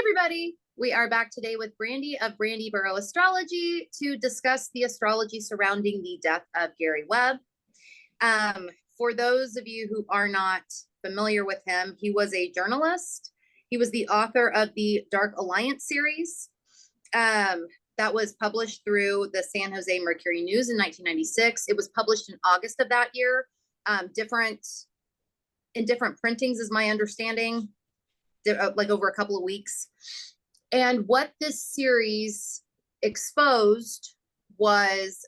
everybody. We are back today with Brandy of Brandy Borough Astrology to discuss the astrology surrounding the death of Gary Webb. For those of you who are not familiar with him, he was a journalist. He was the author of the Dark Alliance series that was published through the San Jose Mercury News in 1996. It was published in August of that year, in different printings is my understanding, like over a couple of weeks. And what this series exposed was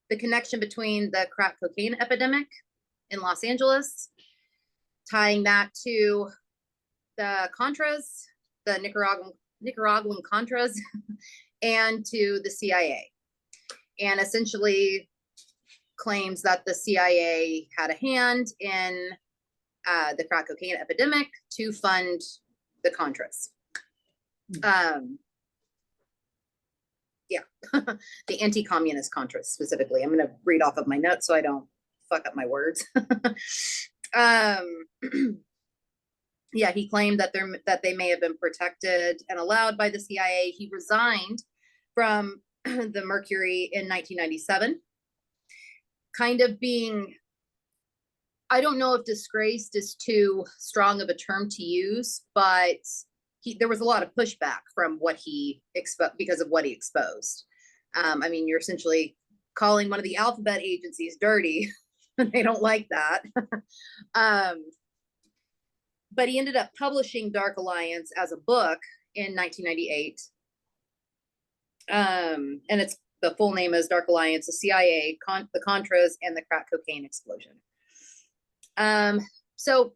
the connection between the crack cocaine epidemic in Los Angeles, tying that to the Contras, the Nicaraguan Contras, and to the CIA. And essentially claims that the CIA had a hand in the crack cocaine epidemic to fund the Contras. Yeah, the anti-communist Contras specifically. I'm going to read off of my notes so I don't fuck up my words. Yeah, he claimed that they may have been protected and allowed by the CIA. He resigned from the Mercury in 1997, kind of being, I don't know if disgraced is too strong of a term to use, but there was a lot of pushback from what he exposed because of what he exposed. I mean, you're essentially calling one of the alphabet agencies dirty. They don't like that. But he ended up publishing Dark Alliance as a book in 1998. And the full name is Dark Alliance, the CIA, the Contras, and the crack cocaine explosion. So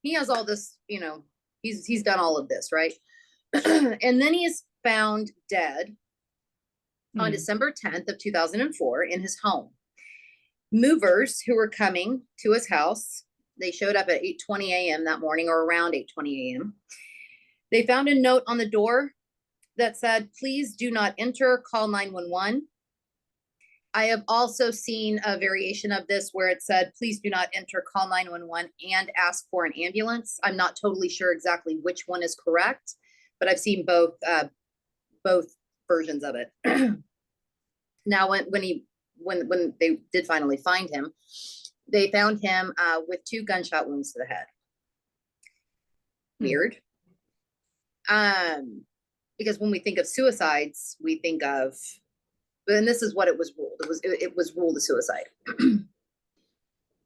he has all this, you know, he's done all of this, right? And then he is found dead on December 10th of 2004 in his home. Movers who were coming to his house, they showed up at 8:20 a.m. that morning, or around 8:20 a.m. They found a note on the door that said, "Please do not enter, call 911. I have also seen a variation of this where it said, "Please do not enter, call 911 and ask for an ambulance." I'm not totally sure exactly which one is correct, but I've seen both versions of it. Now, when they did finally find him, they found him with 2 gunshot wounds to the head. Weird. Because when we think of suicides, we think of, and this is what it was ruled. It was ruled a suicide.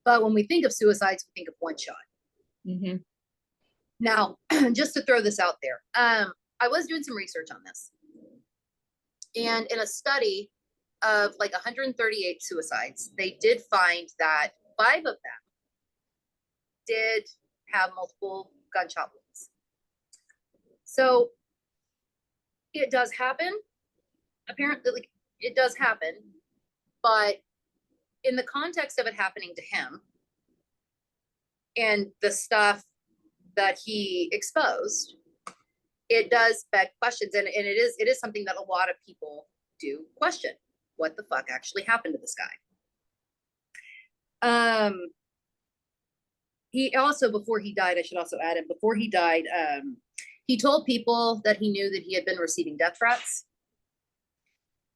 But when we think of suicides, we think of one shot. Mm-hmm. Now, just to throw this out there, I was doing some research on this. And in a study of like 138 suicides, they did find that 5 of them did have multiple gunshot wounds. So it does happen. Apparently, like, it does happen, but in the context of it happening to him and the stuff that he exposed, it does beg questions. And it is something that a lot of people do question. What the fuck actually happened to this guy? He also, before he died, I should also add it, before he died, he told people that he knew that he had been receiving death threats.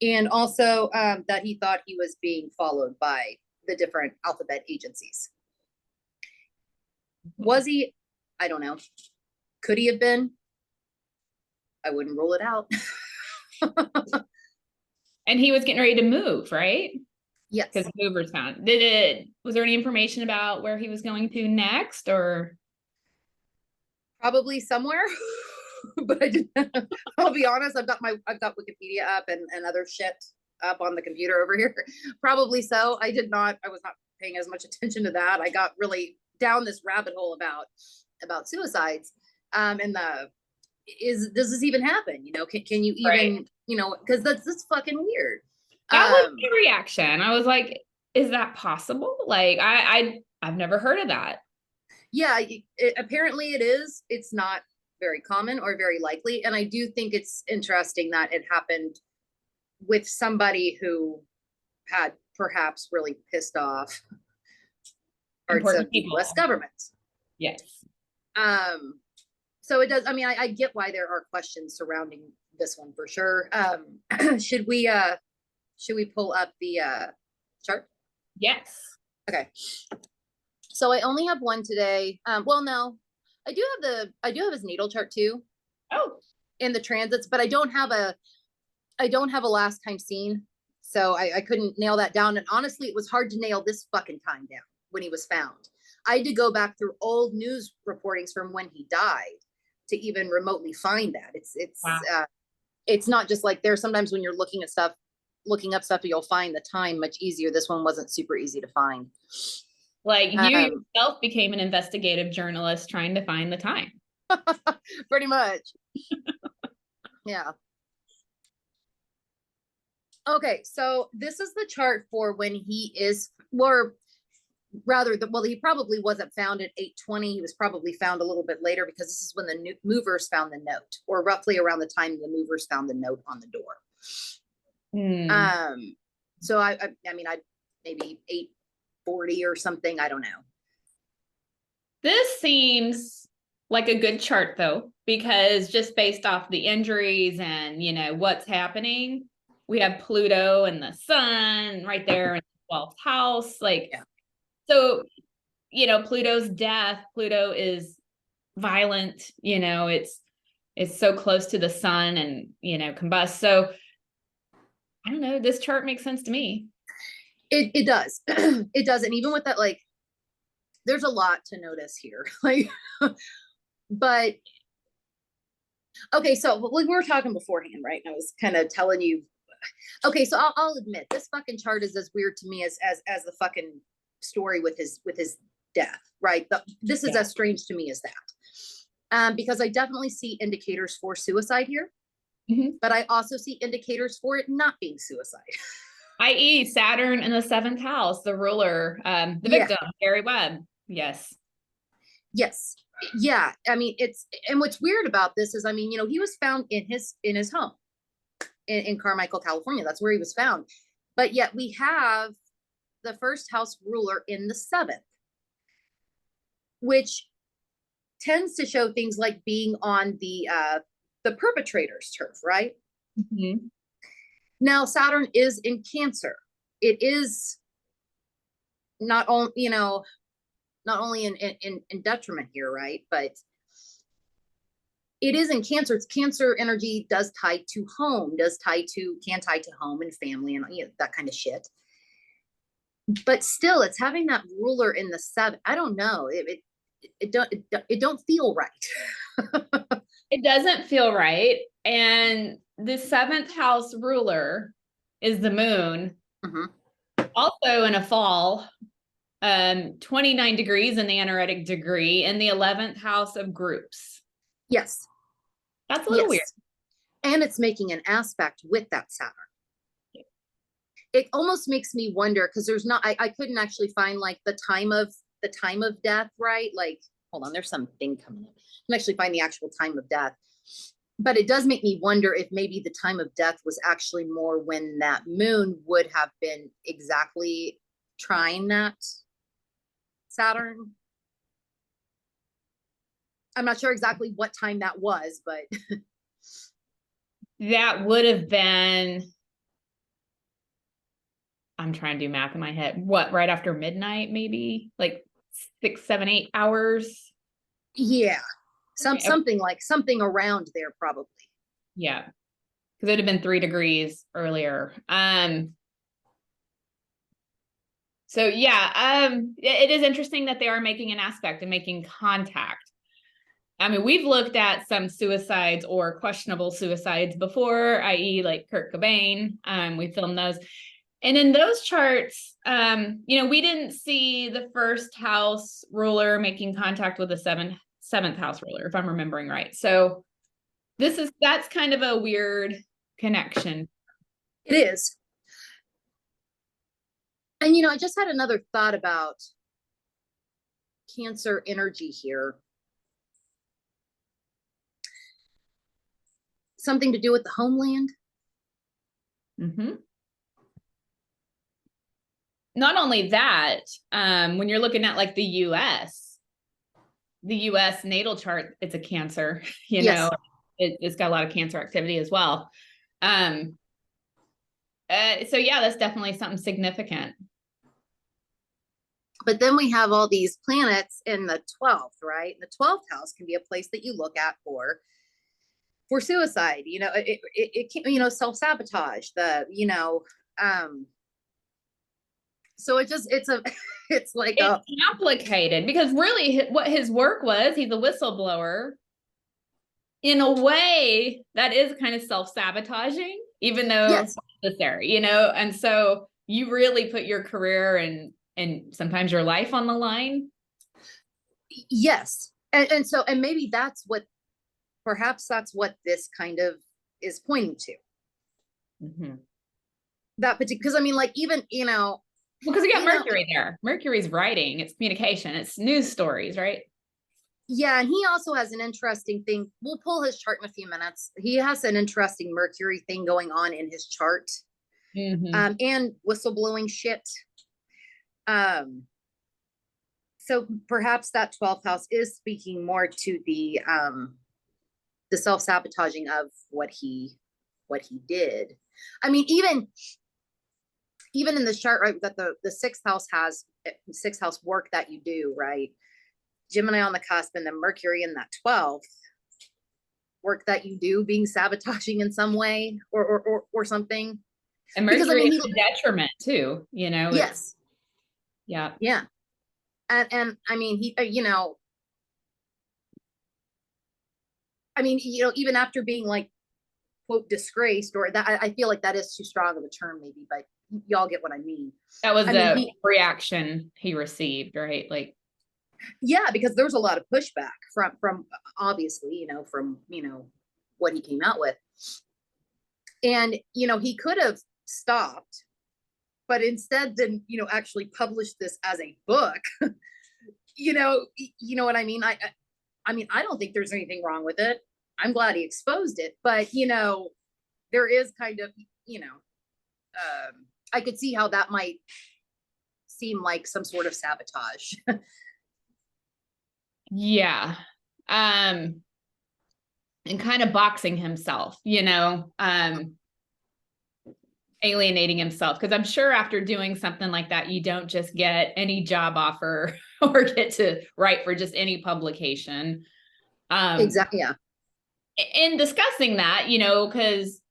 And also that he thought he was being followed by the different alphabet agencies. Was he? I don't know. Could he have been? I wouldn't rule it out. And he was getting ready to move, right? Yes. Because movers found. Was there any information about where he was going to next, or? Probably somewhere. But I didn't. I'll be honest, I've got Wikipedia up and other shit up on the computer over here. Probably so. I was not paying as much attention to that. I got really down this rabbit hole about suicides. And does this even happen? You know, can you even, right. You know, because that's fucking weird. That was my reaction. I was like, is that possible? Like, I've never heard of that. Yeah, apparently it is. It's not very common or very likely. And I do think it's interesting that it happened with somebody who had perhaps really pissed off parts of the US government. Yes. So it does, I mean, I get why there are questions surrounding this one for sure. Should we pull up the chart? Yes. Okay. So I only have one today. Well, no, I do have his natal chart too Oh, in the transits, but I don't have a last time seen. So I couldn't nail that down. And honestly, it was hard to nail this fucking time down when he was found. I had to go back through old news reportings from when he died to even remotely find that. wow. It's not just like there's sometimes when you're looking up stuff, you'll find the time much easier. This one wasn't super easy to find. Like you yourself became an investigative journalist trying to find the time. Pretty much. Yeah. Okay, so this is the chart for when he is, or rather, well, he probably wasn't found at 8:20. He was probably found a little bit later because this is when the movers found the note, or roughly around the time the movers found the note on the door. So I mean, I maybe 8:40 or something. I don't know. This seems like a good chart though, because just based off the injuries and, you know, what's happening, we have Pluto and the sun right there in the 12th house. Like, Yeah. So, you know, Pluto's death, Pluto is violent, you know, it's so close to the sun and, you know, combust. So I don't know, this chart makes sense to me. It does. It does. And even with that, like, there's a lot to notice here. Like, but okay, so we were talking beforehand, right? And I was kind of telling you, okay, so I'll admit this fucking chart is as weird to me as the fucking story with his death, right? This is as strange to me as that. Because I definitely see indicators for suicide here, but I also see indicators for it not being suicide. I.e. Saturn in the 7th house, the ruler, the victim, Gary Webb. Yes. Yes. Yeah. I mean, and what's weird about this is, I mean, you know, he was found in his home in Carmichael, California. That's where he was found. But yet we have the first house ruler in the 7th, which tends to show things like being on the perpetrator's turf, right? Now Saturn is in Cancer. It is not only, you know, not only in detriment here, right? But it is in Cancer. It's Cancer energy does tie to home, can tie to home and family and, you know, that kind of shit. But still, it's having that ruler in the 7th. I don't know. It don't feel right. It doesn't feel right. And the 7th house ruler is the moon. Also in a fall, 29 degrees in the anaretic degree in the 11th house of groups. Yes. That's a little weird. And it's making an aspect with that Saturn. It almost makes me wonder, because there's not, I couldn't actually find like the time of death, right? Like, hold on, there's something coming up. I can actually find the actual time of death. But it does make me wonder if maybe the time of death was actually more when that moon would have been exactly trying that Saturn. I'm not sure exactly what time that was, but that would have been, I'm trying to do math in my head. What, right after midnight, maybe like 6, 7, 8 hours? Yeah. Something around there, probably. Yeah. Because it'd have been 3 degrees earlier. So yeah, it is interesting that they are making an aspect and making contact. I mean, we've looked at some suicides or questionable suicides before, i.e. like Kurt Cobain. We filmed those. And in those charts, you know, we didn't see the first house ruler making contact with the seventh house ruler, if I'm remembering right. So that's kind of a weird connection. It is. And, you know, I just had another thought about Cancer energy here. Something to do with the homeland. Not only that, when you're looking at like the US, the US natal chart, it's a Cancer, you Yes. know, it's got a lot of Cancer activity as well. So yeah, that's definitely something significant. But then we have all these planets in the 12th, right? The 12th house can be a place that you look at for suicide, you know, it can, you know, self-sabotage, so it's a, it's like it's complicated because really what his work was, he's a whistleblower. In a way, that is kind of self-sabotaging, even though yes, necessary, you know, and so you really put your career and sometimes your life on the line. yes. And maybe perhaps that's what this kind of is pointing to. Mm-hmm. That particular, because I mean, like, even, you know, Because you got Mercury there. Mercury's writing, it's communication, it's news stories, right? yeah, and he also has an interesting thing. We'll pull his chart in a few minutes. He has an interesting Mercury thing going on in his chart, and whistleblowing shit. So perhaps that 12th house is speaking more to the self-sabotaging of what he did. I mean, even in the chart, right, that the sixth house has sixth house work that you do, right? Gemini on the cusp, and then Mercury in that 12th work that you do being sabotaging in some way or something. And Mercury is a detriment too, you know. Yes. Yeah. Yeah. And I mean, he, you know, I mean, you know, even after being like, quote, disgraced, or that, I feel like that is too strong of a term maybe, but y'all get what I mean. That was the reaction he received, right? Like, yeah, because there was a lot of pushback from obviously, you know, from, you know, what he came out with. And, you know, he could have stopped, but instead then, you know, actually published this as a book. You know what I mean? I mean, I don't think there's anything wrong with it. I'm glad he exposed it, but, you know, there is kind of, you know, I could see how that might seem like some sort of sabotage. yeah. And kind of boxing himself, you know, alienating himself. Because I'm sure after doing something like that, you don't just get any job offer or get to write for just any publication. Exactly. Yeah. In discussing that, you know, because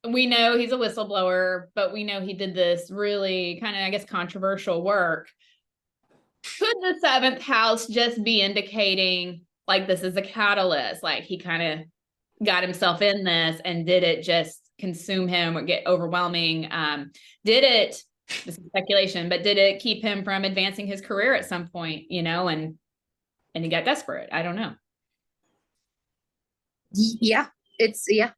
we know he's a whistleblower, but we know he did this really kind of, I guess, controversial work. Could the seventh house just be indicating like this is a catalyst? Like he kind of got himself in this, and did it just consume him or get overwhelming? Did it, this is speculation, but did it keep him from advancing his career at some point, you know, and he got desperate? I don't know. Yeah, it's, yeah,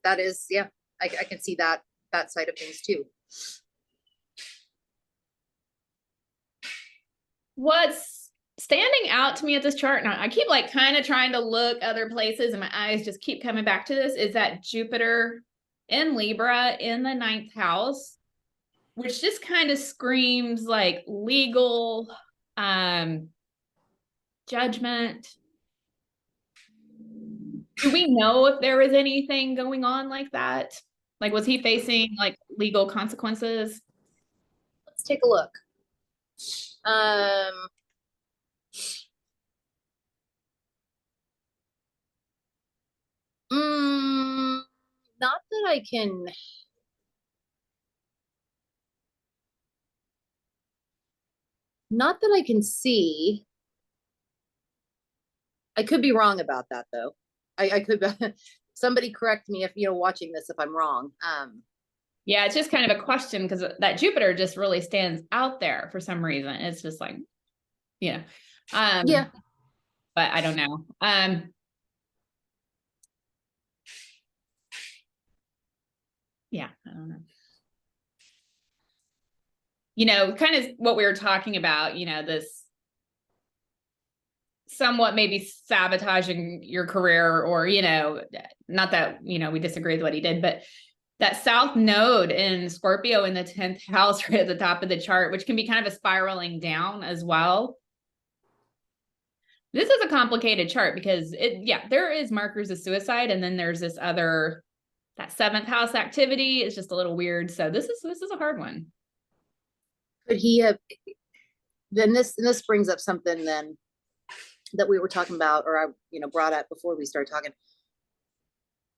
that is, yeah, I can see that side of things too. What's standing out to me at this chart, and I keep like kind of trying to look other places and my eyes just keep coming back to this, is that Jupiter in Libra in the 9th house, which just kind of screams like legal judgment. Do we know if there was anything going on like that? Like, was he facing like legal consequences? Let's take a look. Not that I can. Not that I can see. I could be wrong about that though. I could be, somebody correct me if you're watching this if I'm wrong. Yeah, it's just kind of a question because that Jupiter just really stands out there for some reason. It's just like, yeah. Yeah. But I don't know. Yeah, I don't know. You know, kind of what we were talking about, you know, this somewhat maybe sabotaging your career, or, you know, not that, you know, we disagree with what he did, but that South Node in Scorpio in the 10th house right at the top of the chart, which can be kind of a spiraling down as well. This is a complicated chart because there is markers of suicide, and then there's this other, that 7th house activity is just a little weird. So this is a hard one. Could he have, then this brings up something then that we were talking about, or I, brought up before we started talking.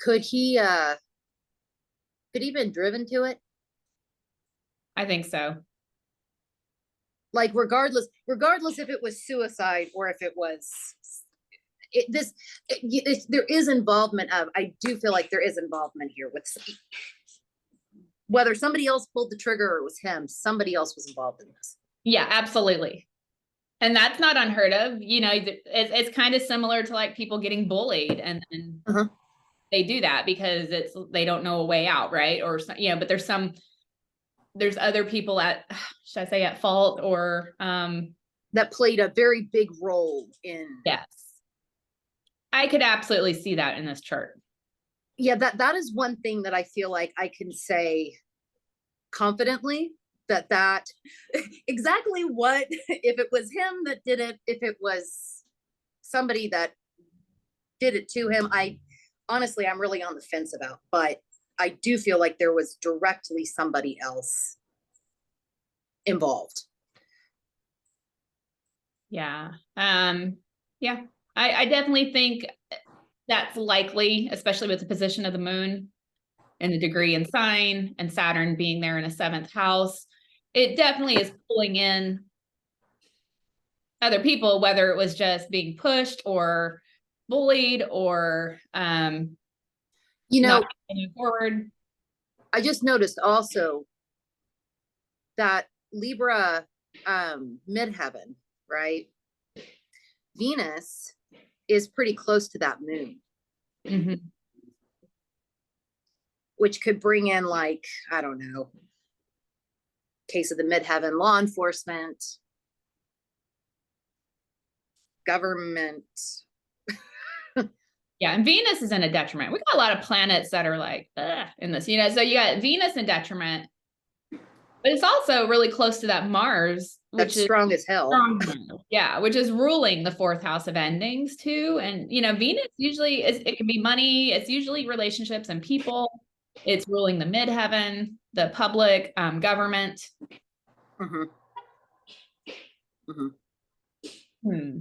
Could he been driven to it? I think so. Like regardless if it was suicide or if it was there is involvement of, I do feel like there is involvement here with whether somebody else pulled the trigger or it was him, somebody else was involved in this. Yeah, absolutely. And that's not unheard of. It's kind of similar to like people getting bullied, and they do that because they don't know a way out, right? Or but there's other people should I say at fault, or that played a very big role in. Yes, I could absolutely see that in this chart. Yeah, that is one thing that I feel like I can say confidently, that exactly what, if it was him that did it, if it was somebody that did it to him, honestly, I'm really on the fence about, but I do feel like there was directly somebody else involved. Yeah. Yeah, I definitely think that's likely, especially with the position of the moon and the degree and sign, and Saturn being there in a 7th house. It definitely is pulling in other people, whether it was just being pushed or bullied or not moving forward. I just noticed also that Libra midheaven, right? Venus is pretty close to that moon. Mm-hmm. Which could bring in, like, I don't know, case of the midheaven, law enforcement, government. Yeah, and Venus is in a detriment. We got a lot of planets that are like in this, so you got Venus in detriment, but it's also really close to that Mars, which that's strong as hell. Yeah, which is ruling the 4th house of endings too. And Venus usually it can be money. It's usually relationships and people. It's ruling the midheaven, the public, government. Mm-hmm. Mm-hmm.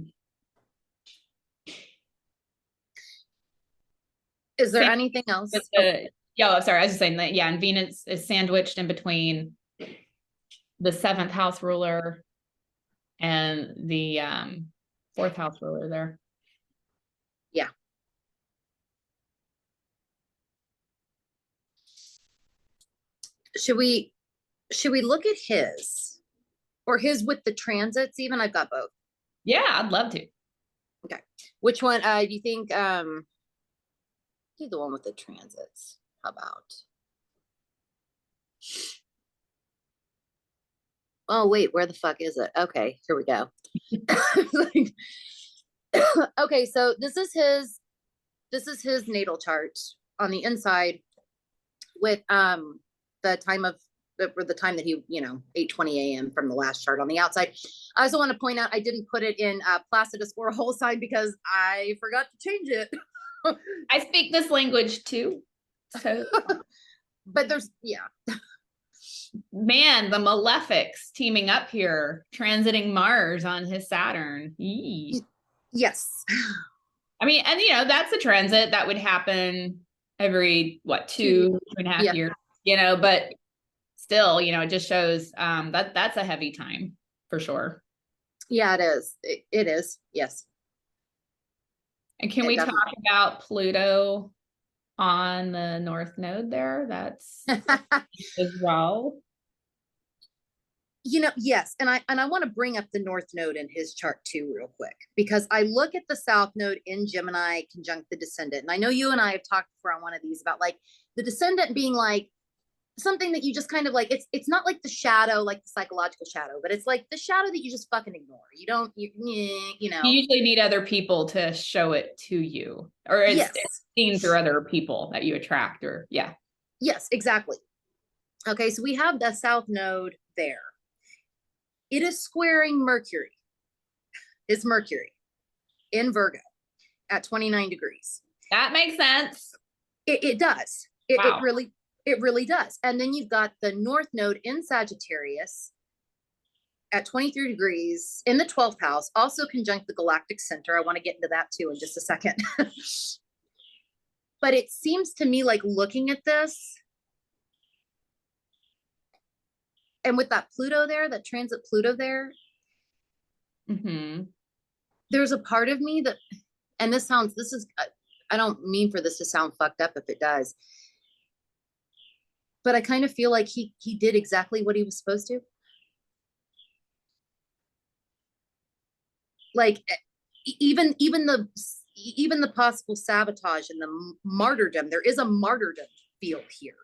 Is there anything else? Sorry, I was just saying that. Yeah, and Venus is sandwiched in between the 7th house ruler and the 4th house ruler there. Yeah. Should we look at his, or his with the transits even? I've got both. Yeah, I'd love to. Okay. Which one do you think do the one with the transits? How about? Oh wait, where the fuck is it? Okay, here we go. Okay, so this is his natal chart on the inside with the time that he 8:20 a.m. from the last chart on the outside. I also want to point out I didn't put it in Placidus or a whole sign because I forgot to change it. I speak this language too. So but there's man, the malefics teaming up here, transiting Mars on his Saturn. Eee. Yes. I mean, and that's a transit that would happen every 2.5 years, but still, it just shows that's a heavy time for sure. Yeah, it is. It is. Yes. And can we talk about Pluto on the North Node there? That's as well. Yes. And I want to bring up the North Node in his chart too, real quick, because I look at the South Node in Gemini conjunct the Descendant. And I know you and I have talked before on one of these about like the Descendant being like something that you just kind of like, it's not like the shadow, like the psychological shadow, but it's like the shadow that you just fucking ignore. You usually need other people to show it to you, or it's seen through other people that you attract, or Yes, exactly. Okay, so we have the South Node there. It is squaring Mercury. It's Mercury. in Virgo at 29 degrees. That makes sense. It does. Wow. It really does. And then you've got the North Node in Sagittarius at 23 degrees in the 12th house, also conjunct the galactic center. I want to get into that too in just a second. But it seems to me like looking at this, and with that Pluto there, that transit Pluto there, there's a part of me that, and I don't mean for this to sound fucked up if it does, but I kind of feel like he did exactly what he was supposed to. Like even the possible sabotage and the martyrdom, there is a martyrdom feel here.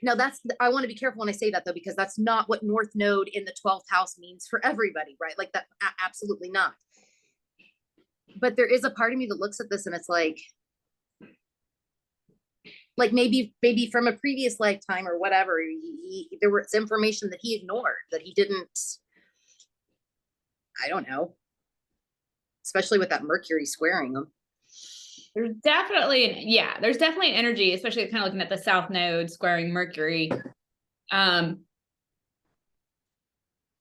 Now I want to be careful when I say that though, because that's not what North Node in the 12th house means for everybody, right? Like that, absolutely not. But there is a part of me that looks at this and it's like maybe from a previous lifetime or whatever, there was information that he ignored, that he didn't, I don't know, especially with that Mercury squaring him. There's definitely an energy, especially kind of looking at the South Node squaring Mercury. Having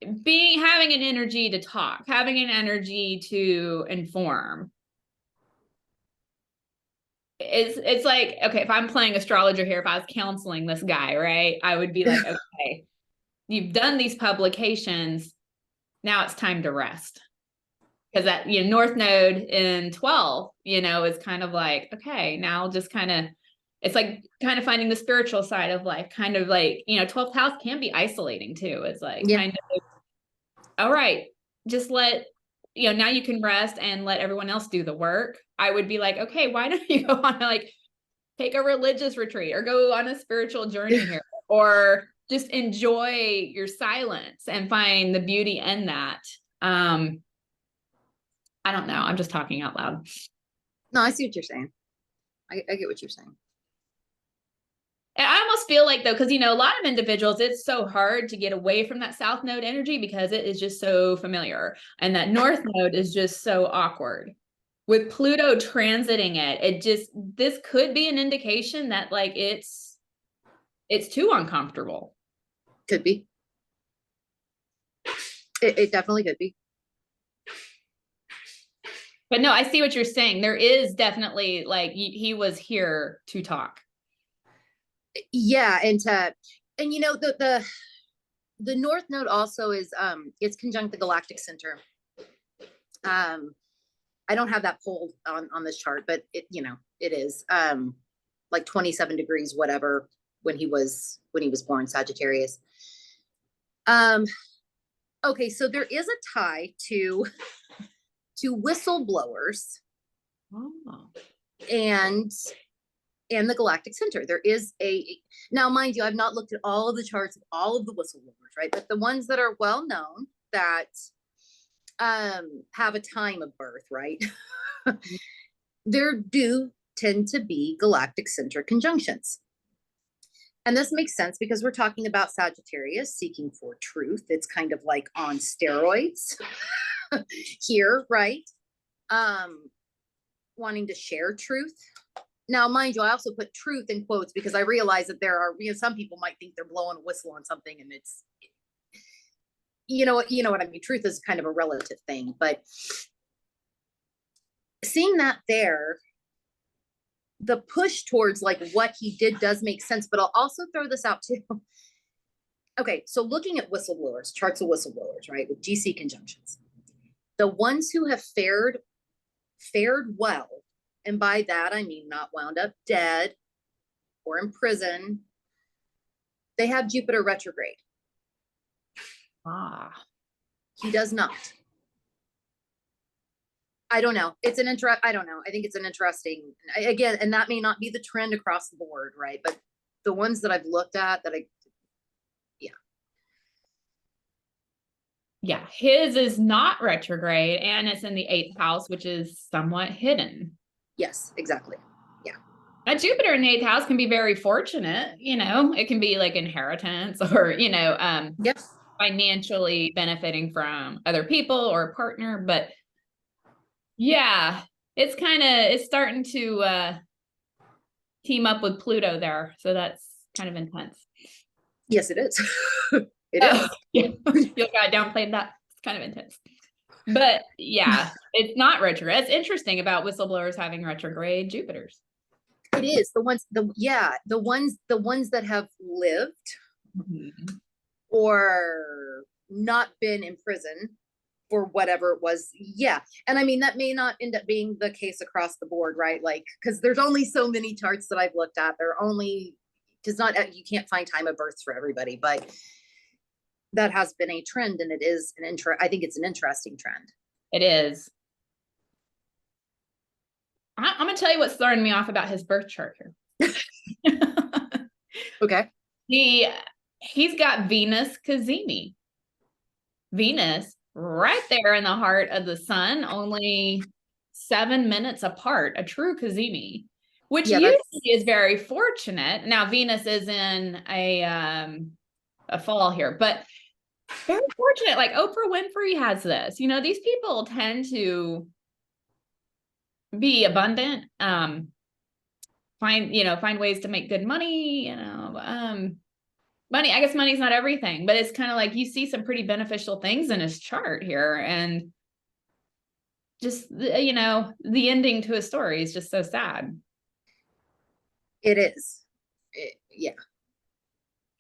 an energy to talk, having an energy to inform. It's like, okay, if I'm playing astrologer here, if I was counseling this guy, right, I would be like, okay, you've done these publications, now it's time to rest. Because that, North Node in 12, is kind of like, okay, now just kind of, it's like kind of finding the spiritual side of life, kind of like, 12th house can be isolating too. It's like, kind of, all right, just let, now you can rest and let everyone else do the work. I would be like, okay, why don't you go on take a religious retreat or go on a spiritual journey here, or just enjoy your silence and find the beauty in that. I don't know. I'm just talking out loud. No, I see what you're saying. I get what you're saying. And I almost feel like though, because, a lot of individuals, it's so hard to get away from that South Node energy because it is just so familiar. And that North Node is just so awkward. With Pluto transiting this could be an indication that it's too uncomfortable. Could be. It definitely could be. But no, I see what you're saying. There is definitely he was here to talk. Yeah, and the North Node also is it's conjunct the galactic center. I don't have that pulled on this chart, but it is 27 degrees whatever when he was born, Sagittarius. Okay, so there is a tie to whistleblowers and the galactic center. There is now mind you, I've not looked at all of the charts of all of the whistleblowers, right? But the ones that are well known that have a time of birth, right? There do tend to be galactic center conjunctions. And this makes sense because we're talking about Sagittarius seeking for truth. It's kind of like on steroids here, right? Wanting to share truth. Now, mind you, I also put truth in quotes because I realize that there are, some people might think they're blowing a whistle on something and it's, you know what I mean? Truth is kind of a relative thing, but seeing that there, the push towards what he did does make sense, but I'll also throw this out too. Okay, so looking at whistleblowers, charts of whistleblowers, right, with GC conjunctions, the ones who have fared well, and by that I mean not wound up dead or in prison, they have Jupiter retrograde. He does not. I don't know. I don't know. I think it's an interesting, again, and that may not be the trend across the board, right? But the ones that I've looked at Yeah, his is not retrograde and it's in the 8th house, which is somewhat hidden. Yes, exactly. Yeah. Now, Jupiter in the 8th house can be very fortunate, it can be like inheritance or, yes, financially benefiting from other people or a partner, but Yeah, it's starting to team up with Pluto there, so that's kind of intense. Yes, it is. It Oh, is. yeah. You got downplayed that. It's kind of intense. But yeah, it's not retrograde. It's interesting about whistleblowers having retrograde Jupiters. It is the ones that have lived Mhm. or not been in prison for whatever it was. Yeah. And I mean, that may not end up being the case across the board, right? Like, because there's only so many charts that I've looked at. They're only, because not, you can't find time of birth for everybody, but that has been a trend, and it is I think it's an interesting trend. It is. I'm gonna tell you what's throwing me off about his birth chart here. Okay. He's got Venus Cazimi. Venus right there in the heart of the sun, only 7 minutes apart, a true Cazimi, which usually is very fortunate. Now Venus is in a fall here, but very fortunate. Like Oprah Winfrey has this. You know, these people tend to be abundant, find ways to make good money, money. I guess money's not everything, but it's kind of like you see some pretty beneficial things in his chart here, and just the ending to his story is just so sad. It is. Yeah.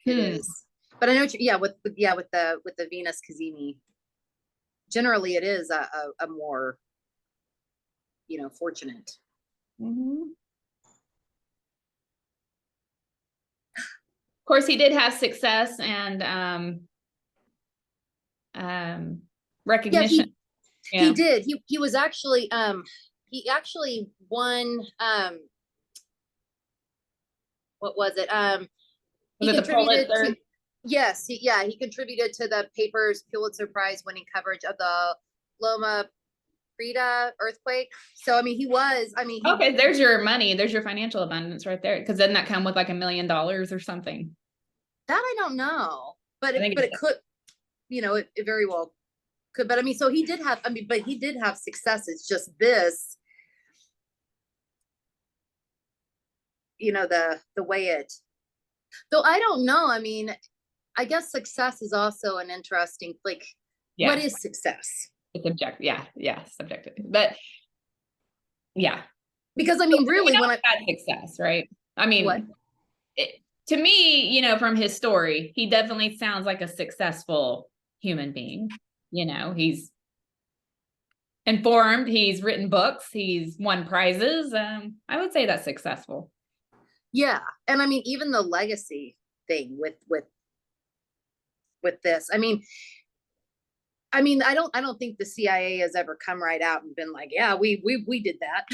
It is. But I know, with the Venus Cazimi, generally it is a more, fortunate. Mm-hmm. Of course, he did have success and recognition. Yeah, he did. He was actually he actually won what was it? He Was it the contributed Pulitzer? to, yes, he contributed to the paper's Pulitzer Prize winning coverage of the Loma Prieta earthquake. So I mean, Okay, there's your money. There's your financial abundance right there. Because doesn't that come with like $1 million or something? That I don't know, but it could, it very well could. But I mean, so he did have. I mean, but he did have success. It's just this, the way it. Though I don't know. I mean, I guess success is also an interesting, like, Yeah. What is success? It's objective. Yeah, subjective. But yeah. Because I mean, really, when I had success, right? I mean, what? To me, from his story, he definitely sounds like a successful human being. He's informed, he's written books, he's won prizes. I would say that's successful. Yeah. And I mean, even the legacy thing with this, I mean, I don't think the CIA has ever come right out and been like, yeah, we did that.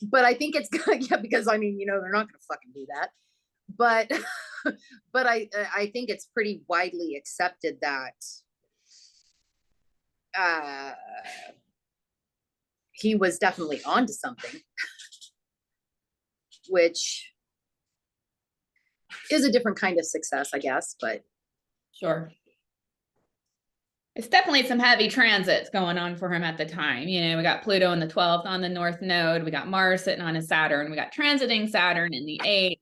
But I think it's good, yeah, because I mean, they're not gonna fucking do that. But but I think it's pretty widely accepted that he was definitely onto something, which is a different kind of success, I guess, but sure. It's definitely some heavy transits going on for him at the time. We got Pluto in the 12th on the North Node. We got Mars sitting on his Saturn. We got transiting Saturn in the 8th.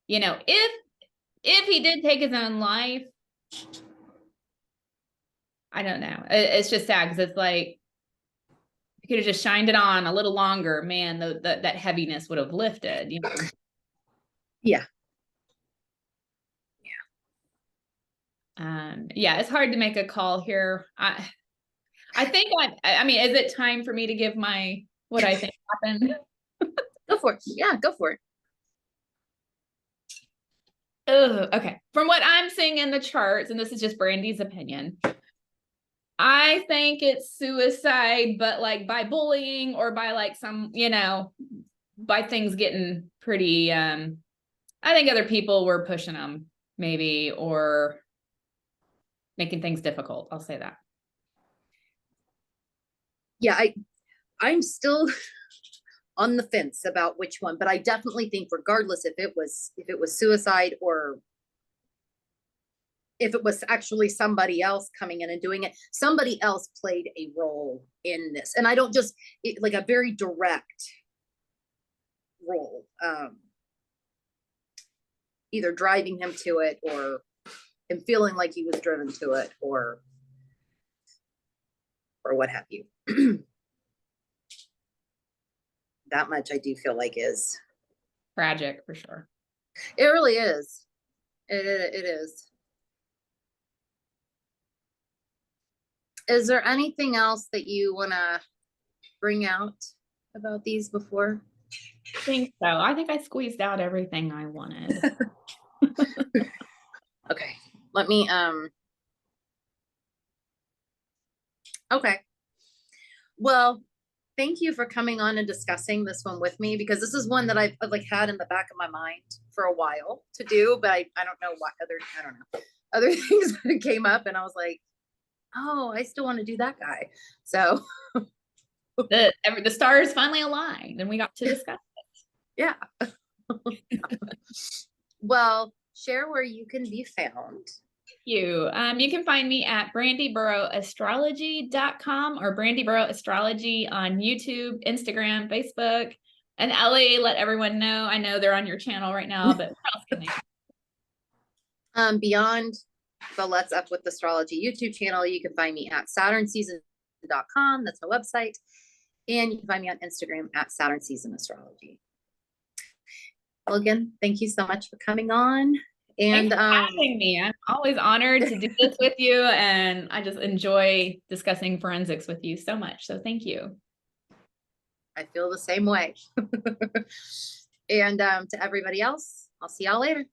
If he did take his own life, I don't know. It's just sad because it's like he could have just shined it on a little longer. Man, that heaviness would have lifted. Yeah. Yeah, it's hard to make a call here. I think I mean, is it time for me to give what I think happened? Go for it. Yeah, go for it. Okay. From what I'm seeing in the charts, and this is just Brandy's opinion, I think it's suicide, but like by bullying or by like some, by things getting pretty, I think other people were pushing him maybe, or making things difficult. I'll say that. Yeah, I'm still on the fence about which one, but I definitely think regardless if it was suicide or if it was actually somebody else coming in and doing it, somebody else played a role in this. And I don't just like a very direct role, either driving him to it or him feeling like he was driven to it or what have you. That much I do feel like is tragic for sure. It really is. It is. Is there anything else that you want to bring out about these before? I think so. I think I squeezed out everything I wanted. Okay. Let me, okay. Well, thank you for coming on and discussing this one with me, because this is one that I've like had in the back of my mind for a while to do, but I don't know what other things came up, and I was like, oh, I still want to do that guy. So the stars finally aligned and we got to discuss it. Yeah. Well, share where you can be found. You can find me at brandyboroughAstrology.com or Brandy Borough Astrology on YouTube, Instagram, Facebook. And Ellie, let everyone know. I know they're on your channel right now, but what else can they? Beyond the Let's Up with Astrology YouTube channel, you can find me at SaturnSeason.com. That's my website. And you can find me on Instagram at Saturn Season Astrology. Well, again, thank you so much for coming on. And thanks for having me. I'm always honored to do this with you, and I just enjoy discussing forensics with you so much. So thank you. I feel the same way. And to everybody else, I'll see y'all later.